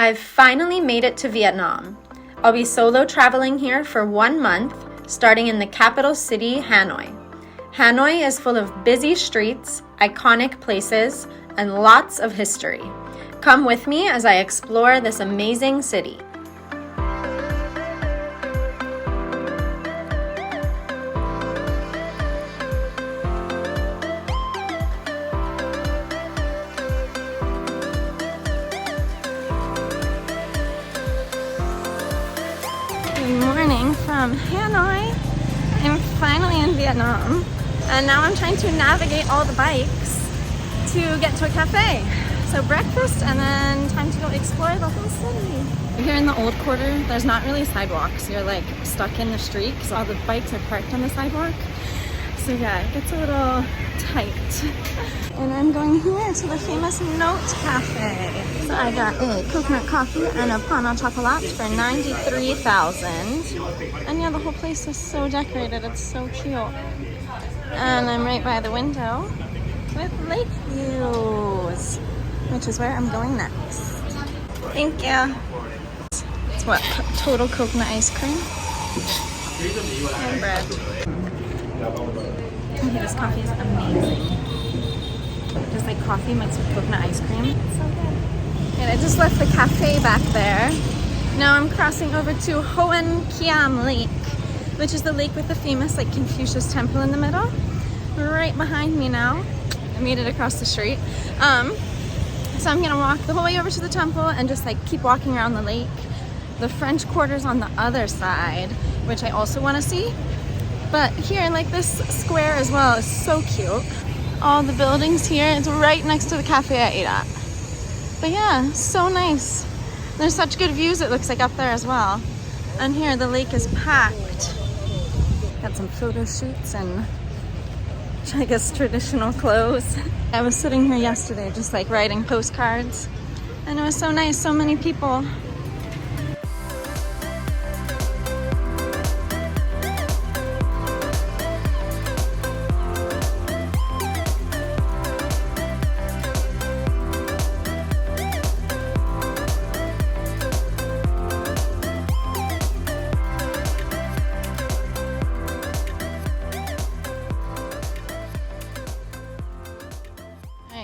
I've finally made it to Vietnam. I'll be solo traveling here for 1 month, starting in the capital city, Hanoi. Hanoi is full of busy streets, iconic places, and lots of history. Come with me as I explore this amazing city. Good morning from Hanoi. I'm finally in Vietnam, and now I'm trying to navigate all the bikes to get to a cafe. So breakfast and then time to go explore the whole city. Here in the old quarter, there's not really sidewalks. You're like stuck in the street because all the bikes are parked on the sidewalk. So yeah, it gets a little tight. And I'm going here to the famous Note Cafe. So I got a coconut coffee and a pain au chocolat for 93,000. And yeah, the whole place is so decorated. It's so cute. And I'm right by the window with lake views, which is where I'm going next. Thank you. It's what? Total coconut ice cream and bread. Okay, this coffee is amazing. Just like coffee mixed with coconut ice cream. It's so good. And I just left the cafe back there. Now I'm crossing over to Hoan Kiam Lake, which is the lake with the famous like Confucius temple in the middle. Right behind me now. I made it across the street. So I'm gonna walk the whole way over to the temple and just like keep walking around the lake. The French Quarter's on the other side, which I also wanna see. But here, like this square as well is so cute. All the buildings here, it's right next to the cafe I ate at. But yeah, so nice. There's such good views it looks like up there as well. And here the lake is packed. Got some photo shoots and I guess traditional clothes. I was sitting here yesterday just like writing postcards and it was so nice, so many people.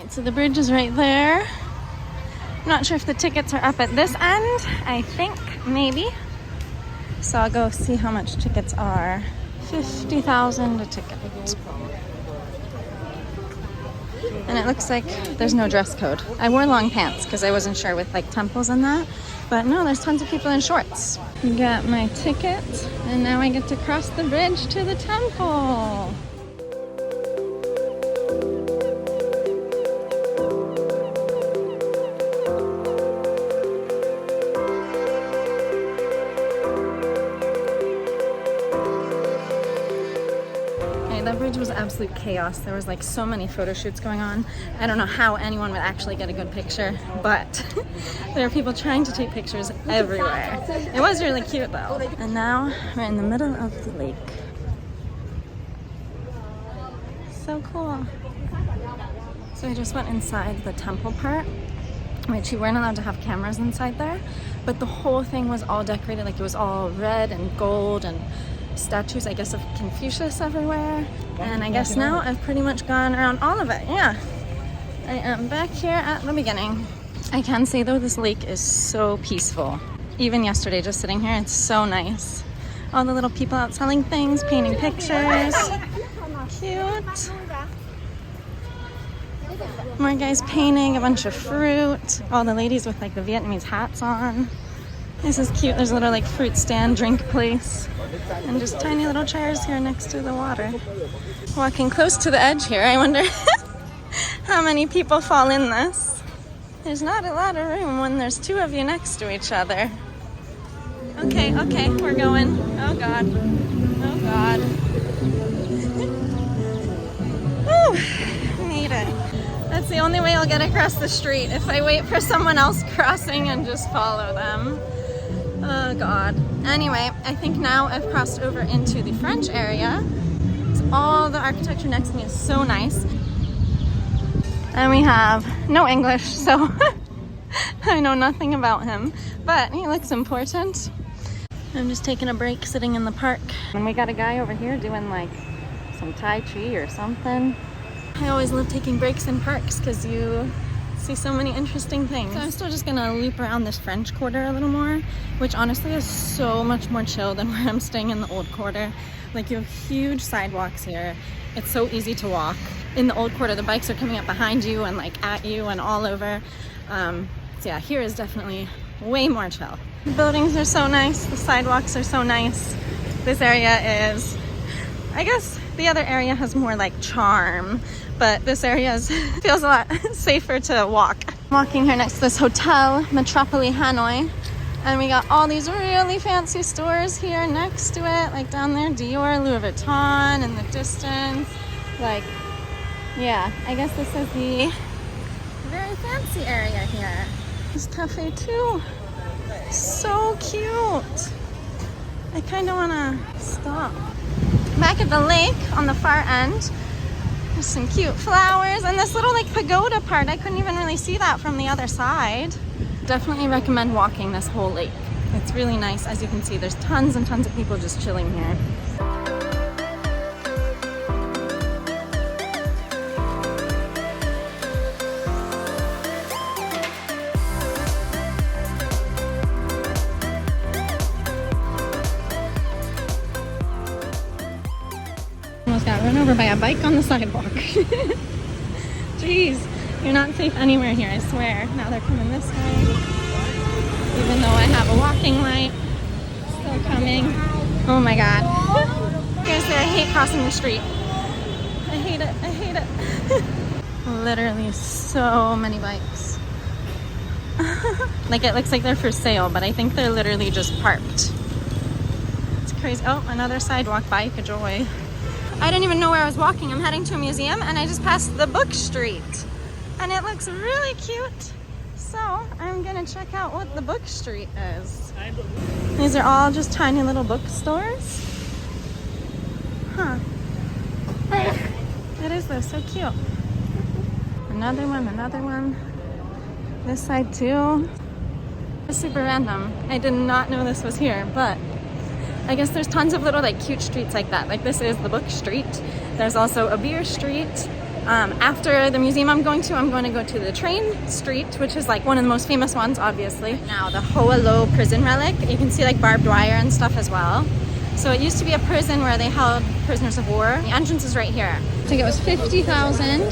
So the bridge is right there. I'm not sure if the tickets are up at this end. I think maybe. So I'll go see how much tickets are. 50,000 a ticket. And it looks like there's no dress code. I wore long pants because I wasn't sure with like temples and that. But no, there's tons of people in shorts. Got my ticket and now I get to cross the bridge to the temple. That bridge was absolute chaos. There was like so many photo shoots going on. I don't know how anyone would actually get a good picture, but there are people trying to take pictures everywhere. It was really cute though. And now we're in the middle of the lake. So cool. So I just went inside the temple part, which you weren't allowed to have cameras inside there, but the whole thing was all decorated, like it was all red and gold and statues, I guess, of Confucius everywhere. And I guess now I've pretty much gone around all of it. Yeah, I am back here at the beginning. I can say though, this lake is so peaceful. Even yesterday, just sitting here, it's so nice. All the little people out selling things, painting pictures. Cute. More guys painting, a bunch of fruit. All the ladies with like the Vietnamese hats on. This is cute. There's a little like fruit stand, drink place. And just tiny little chairs here next to the water. Walking close to the edge here, I wonder how many people fall in this. There's not a lot of room when there's two of you next to each other. Okay, we're going. Oh God. Oh God. Whew, made it. That's the only way I'll get across the street, if I wait for someone else crossing and just follow them. Oh God. Anyway, I think now I've crossed over into the French area. All the architecture next to me is so nice. And we have no English, so I know nothing about him, but he looks important. I'm just taking a break sitting in the park. And we got a guy over here doing like some Tai Chi or something. I always love taking breaks in parks because you see so many interesting things. So I'm still just gonna loop around this French Quarter a little more, which honestly is so much more chill than where I'm staying in the Old Quarter. Like, you have huge sidewalks here. It's so easy to walk. In the Old Quarter, the bikes are coming up behind you and like at you and all over. So yeah, here is definitely way more chill. The buildings are so nice. The sidewalks are so nice. This area is, I guess the other area has more like charm, but this area feels a lot safer to walk. I'm walking here next to this hotel, Metropole Hanoi, and we got all these really fancy stores here next to it, like down there, Dior, Louis Vuitton in the distance. Like, yeah, I guess this is the very fancy area here. This cafe too, so cute. I kind of want to stop. Back at the lake on the far end, there's some cute flowers and this little like pagoda part. I couldn't even really see that from the other side. Definitely recommend walking this whole lake. It's really nice. As you can see, there's tons and tons of people just chilling here. Almost got run over by a bike on the sidewalk. Jeez, you're not safe anywhere here, I swear. Now they're coming this way. Even though I have a walking light, still coming. Oh my god. Seriously, I hate crossing the street. I hate it, I hate it. Literally so many bikes. Like, it looks like they're for sale, but I think they're literally just parked. It's crazy. Oh, another sidewalk bike, a joy. I didn't even know where I was walking. I'm heading to a museum and I just passed the book street. And it looks really cute. So I'm gonna check out what the book street is. These are all just tiny little bookstores. Huh. It is though, so cute. Another one, another one. This side too. It's super random. I did not know this was here, but I guess there's tons of little like cute streets like that. Like, this is the book street. There's also a beer street. After the museum I'm going to go to the train street, which is like one of the most famous ones, obviously. Now, the Hoa Lo prison relic. You can see like barbed wire and stuff as well. So it used to be a prison where they held prisoners of war. The entrance is right here. I think it was 50,000.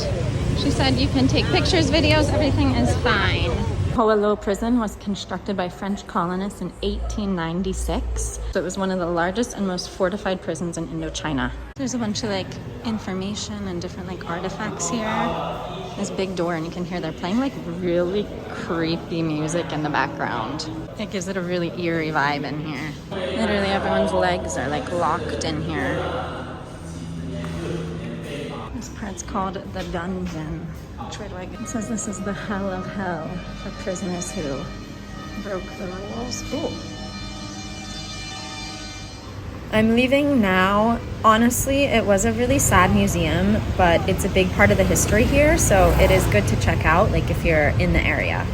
She said you can take pictures, videos, everything is fine. Hoa Lo prison was constructed by French colonists in 1896. So it was one of the largest and most fortified prisons in Indochina. There's a bunch of like information and different like artifacts here. This big door, and you can hear they're playing like really creepy music in the background. It gives it a really eerie vibe in here. Literally everyone's legs are like locked in here. This part's called the dungeon. Which way do I go? It says this is the hell of hell for prisoners who broke the rules. Ooh. I'm leaving now. Honestly, it was a really sad museum, but it's a big part of the history here, so it is good to check out, like, if you're in the area.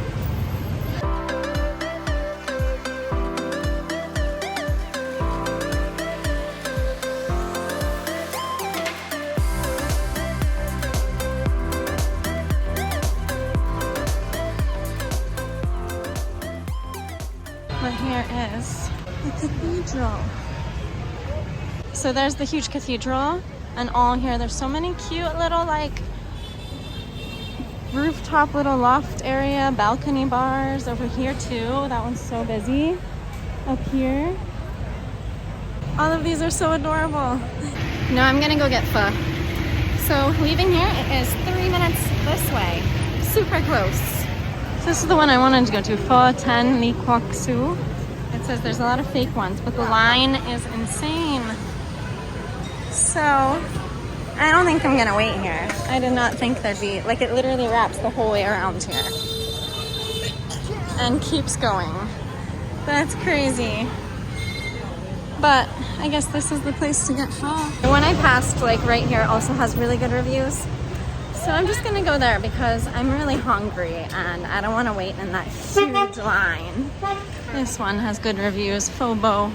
But here is the cathedral. So there's the huge cathedral, and all here there's so many cute little like rooftop little loft area, balcony bars over here too. That one's so busy. Up here. All of these are so adorable. Now I'm gonna go get pho. So leaving here, it is 3 minutes this way. Super close. So this is the one I wanted to go to, Pho Tan Li Quoc Su. It says there's a lot of fake ones, but the line is insane. So I don't think I'm gonna wait here. I did not think there'd be, like, it literally wraps the whole way around here and keeps going. That's crazy. But I guess this is the place to get pho. The one I passed, like right here, also has really good reviews. So I'm just gonna go there because I'm really hungry and I don't want to wait in that huge line. This one has good reviews. Phobo.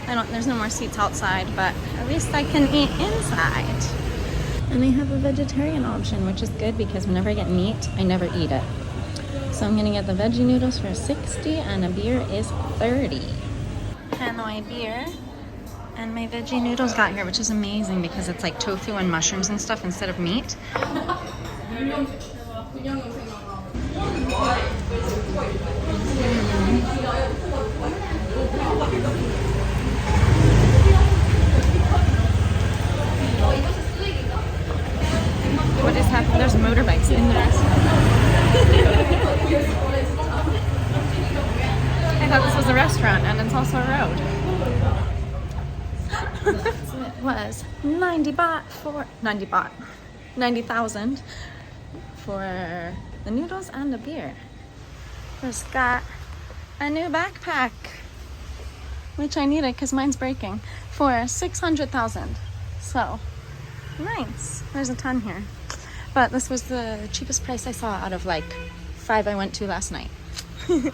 There's no more seats outside, but at least I can eat inside. And they have a vegetarian option, which is good because whenever I get meat, I never eat it. So I'm gonna get the veggie noodles for 60 and a beer is 30. Hanoi beer. And my veggie noodles got here, which is amazing because it's like tofu and mushrooms and stuff instead of meat. What is happening? There's motorbikes in the restaurant. I thought this was a restaurant and it's also a road. So it was 90,000 for the noodles and the beer. Just got a new backpack, which I needed because mine's breaking, for 600,000. So nice. There's a ton here. But this was the cheapest price I saw out of like 5 I went to last night. All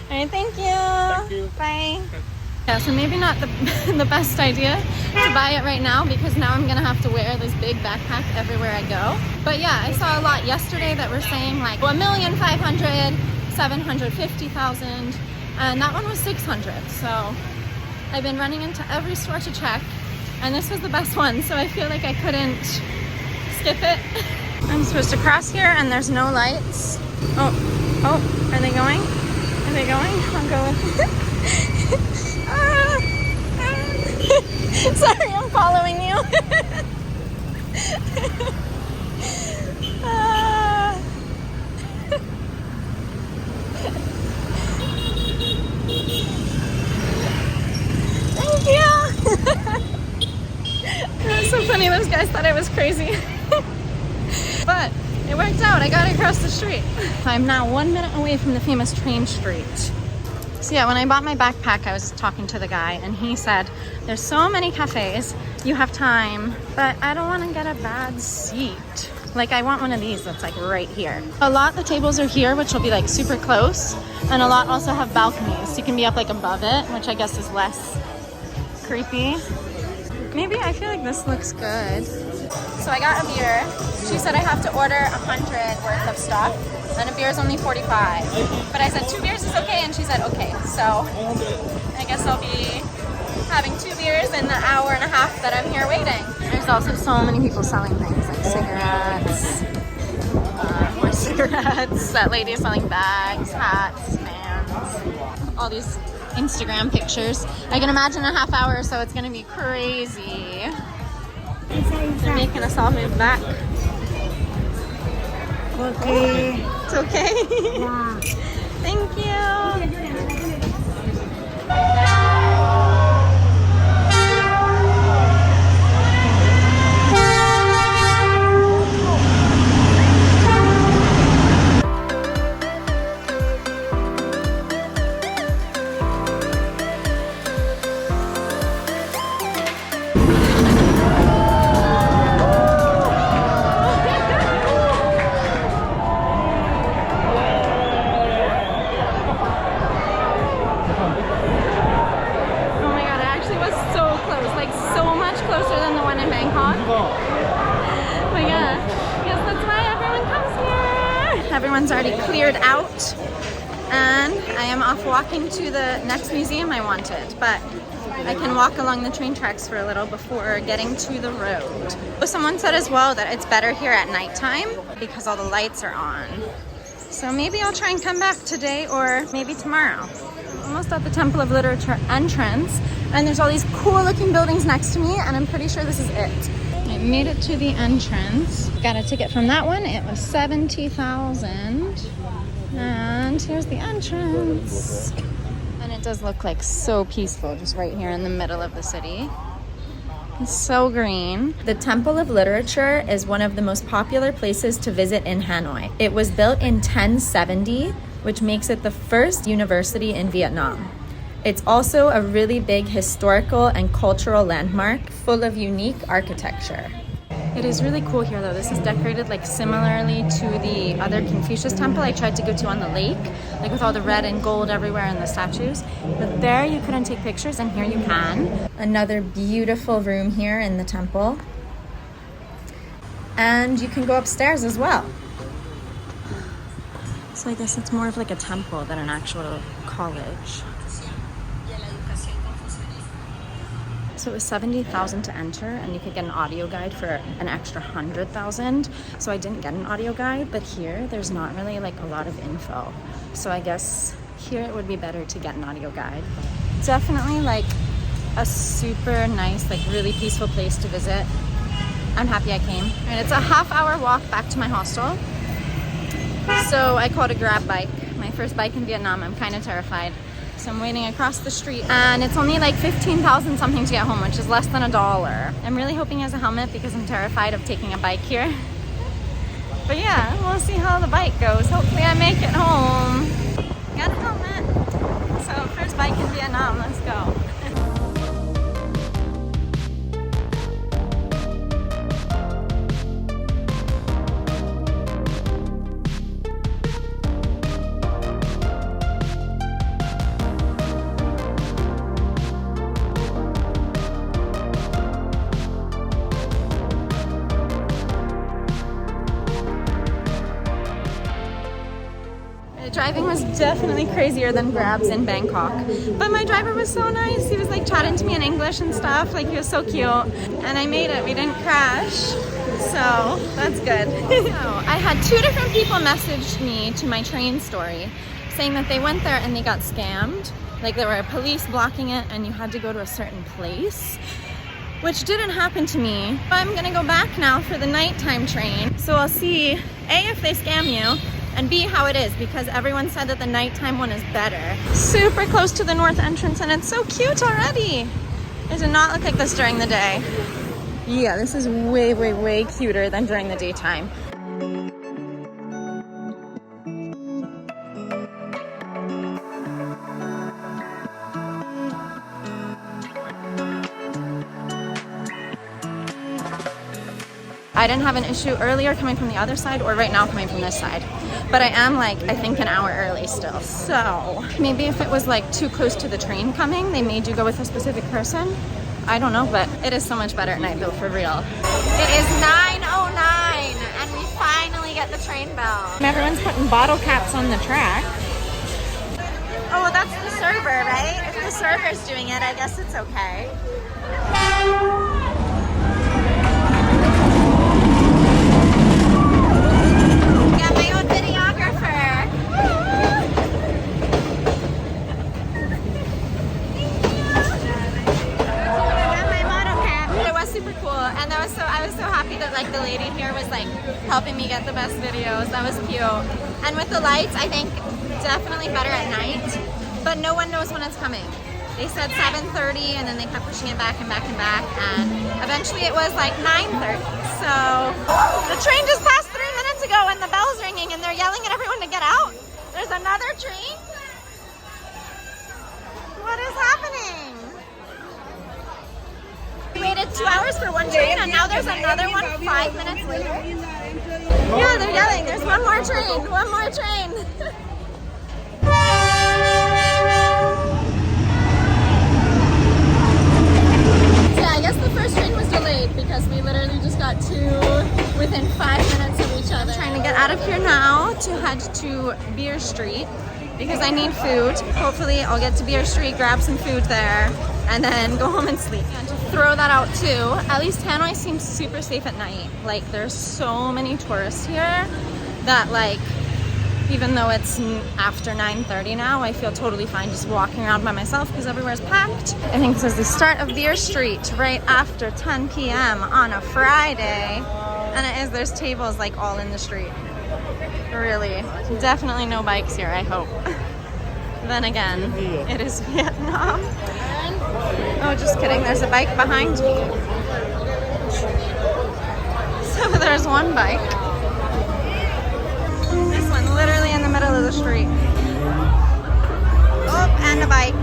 right, thank you. Thank you. Bye. Yeah, so maybe not the best idea to buy it right now because now I'm gonna have to wear this big backpack everywhere I go. But yeah, I saw a lot yesterday that were saying like 1,500,000, 750,000, and that one was 600. So I've been running into every store to check, and this was the best one. So I feel like I couldn't skip it. I'm supposed to cross here, and there's no lights. Oh, are they going? Are they going? I'll go with it. Sorry, I'm following you. Thank you. It was so funny, those guys thought I was crazy. But it worked out, I got across the street. I'm now 1 minute away from the famous train street. So yeah, when I bought my backpack, I was talking to the guy and he said, there's so many cafes, you have time, but I don't want to get a bad seat. Like I want one of these that's like right here. A lot of the tables are here, which will be like super close. And a lot also have balconies. You can be up like above it, which I guess is less creepy. Maybe I feel like this looks good. So I got a beer. She said I have to order 100 worth of stuff. And a beer is only 45. But I said 2 beers is okay, and she said okay. So I guess I'll be having 2 beers in the hour and a half that I'm here waiting. There's also so many people selling things like cigarettes, more cigarettes. That lady is selling bags, hats, fans, all these Instagram pictures. I can imagine a half hour or so it's gonna be crazy. They're making us all move back. Okay. It's okay. Yeah. Thank you. Everyone's already cleared out and I am off walking to the next museum I wanted, but I can walk along the train tracks for a little before getting to the road. Someone said as well that it's better here at nighttime because all the lights are on. So maybe I'll try and come back today or maybe tomorrow. Almost at the Temple of Literature entrance, and there's all these cool looking buildings next to me, and I'm pretty sure this is it. I made it to the entrance. Got a ticket from that one. It was 70,000. And here's the entrance. And it does look like so peaceful, just right here in the middle of the city. It's so green. The Temple of Literature is one of the most popular places to visit in Hanoi. It was built in 1070, which makes it the first university in Vietnam. It's also a really big historical and cultural landmark full of unique architecture. It is really cool here though. This is decorated like similarly to the other Confucius temple I tried to go to on the lake, like with all the red and gold everywhere and the statues. But there you couldn't take pictures and here you can. Another beautiful room here in the temple. And you can go upstairs as well. So I guess it's more of like a temple than an actual college. So it was 70,000 to enter, and you could get an audio guide for an extra 100,000. So I didn't get an audio guide, but here there's not really like a lot of info. So I guess here it would be better to get an audio guide. Definitely like a super nice, like really peaceful place to visit. I'm happy I came. And it's a half-hour walk back to my hostel. So I called a Grab bike. My first bike in Vietnam. I'm kind of terrified. So I'm waiting across the street and it's only like 15,000 something to get home, which is less than $1. I'm really hoping he has a helmet because I'm terrified of taking a bike here. But yeah, we'll see how the bike goes. Hopefully I make it home. Got a helmet. So first bike in Vietnam, let's go. Driving was definitely crazier than Grabs in Bangkok, but my driver was so nice. He was like chatting to me in English and stuff, like he was so cute, and I made it. We didn't crash, so that's good. So I had 2 different people message me to my train story saying that they went there and they got scammed, like there were police blocking it and you had to go to a certain place, which didn't happen to me. I'm gonna go back now for the nighttime train, so I'll see A, if they scam you, and B, how it is, because everyone said that the nighttime one is better. Super close to the north entrance and it's so cute already. It did not look like this during the day. Yeah, this is way, way, way cuter than during the daytime. I didn't have an issue earlier coming from the other side or right now coming from this side. But I am like, I think an hour early still. So maybe if it was like too close to the train coming, they made you go with a specific person. I don't know, but it is so much better at night though, for real. It is 9:09 and we finally get the train bell. Everyone's putting bottle caps on the track. Oh, well, that's the server, right? If the server's doing it, I guess it's okay. Like the lady here was like helping me get the best videos. That was cute. And with the lights, I think definitely better at night, but no one knows when it's coming. They said 7:30 and then they kept pushing it back and back and back, and eventually it was like 9:30. So the train just passed 3 minutes ago and the bell's ringing and they're yelling at everyone to get out. There's another train? What is happening? We waited 2 hours for one train and now there's another one 5 minutes later. Yeah, they're yelling, there's one more train, one more train. Yeah, I guess the first train was delayed because we literally just got 2 within 5 minutes of each other. I'm trying to get out of here now to head to Beer Street because I need food. Hopefully I'll get to Beer Street, grab some food there, and then go home and sleep. And to throw that out too, at least Hanoi seems super safe at night. Like there's so many tourists here that like, even though it's after 9:30 now, I feel totally fine just walking around by myself because everywhere's packed. I think this is the start of Beer Street right after 10 p.m. on a Friday. And it is, there's tables like all in the street. Really, definitely no bikes here, I hope. Then again, it is Vietnam. Oh, just kidding, there's a bike behind me. So there's one bike. This one, literally in the middle of the street. Oh, and a bike.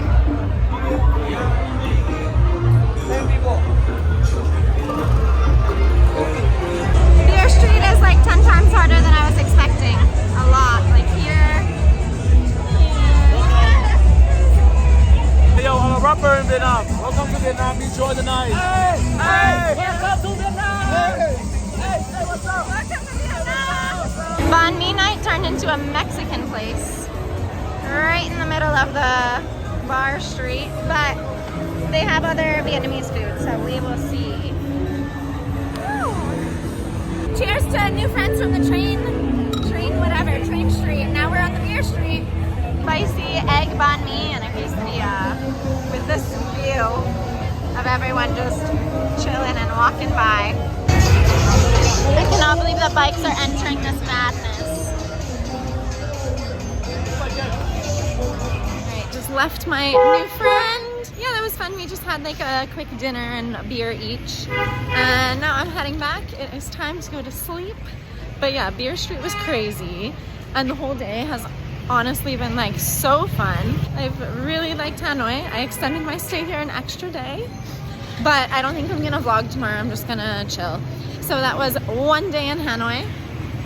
Vietnam. Welcome to Vietnam. Enjoy the night. Hey! Welcome to Vietnam! Hey, what's up? Welcome to Vietnam! Banh Mi night turned into a Mexican place. Right in the middle of the bar street. But they have other Vietnamese food, so we will see. Woo. Cheers to new friends from the train street. Now we're on the beer street. Spicy egg banh mi and a quesadilla with this view of everyone just chilling and walking by. I cannot believe that bikes are entering this madness. Alright, just left my new friend. Yeah, that was fun. We just had like a quick dinner and a beer each. And now I'm heading back. It is time to go to sleep. But yeah, Beer Street was crazy. And the whole day has honestly been like so fun. I've really liked Hanoi. I extended my stay here an extra day. But I don't think I'm gonna vlog tomorrow. I'm just gonna chill. So that was one day in Hanoi.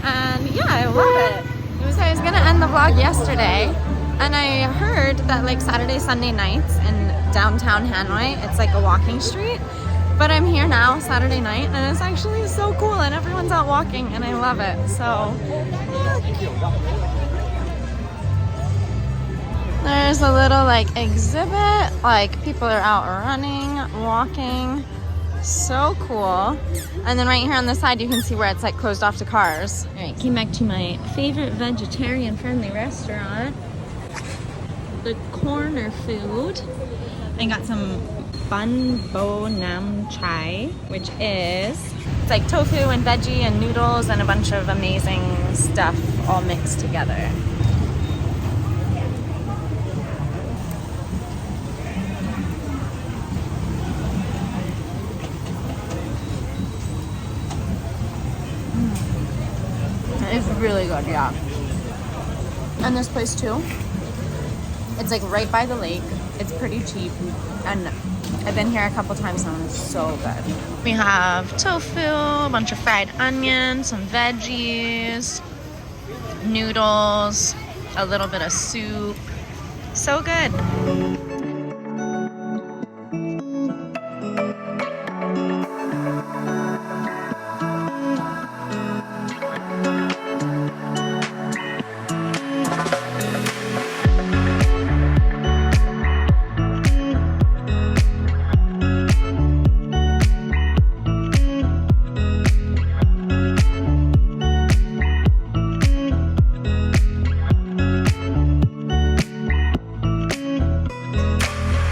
And yeah, I love it. So I was gonna end the vlog yesterday. And I heard that like Saturday, Sunday nights in downtown Hanoi, it's like a walking street. But I'm here now, Saturday night, and it's actually so cool, and everyone's out walking, and I love it. So, there's a little like exhibit, like people are out running, walking, so cool. And then right here on the side, you can see where it's like closed off to cars. All right, came back to my favorite vegetarian-friendly restaurant, the Corner Food. I got some Bun Bo Nam Chai, which is it's like tofu and veggie and noodles and a bunch of amazing stuff all mixed together. It's really good, yeah. And this place too, it's like right by the lake. It's pretty cheap, and I've been here a couple times now and it's so good. We have tofu, a bunch of fried onions, some veggies, noodles, a little bit of soup. So good.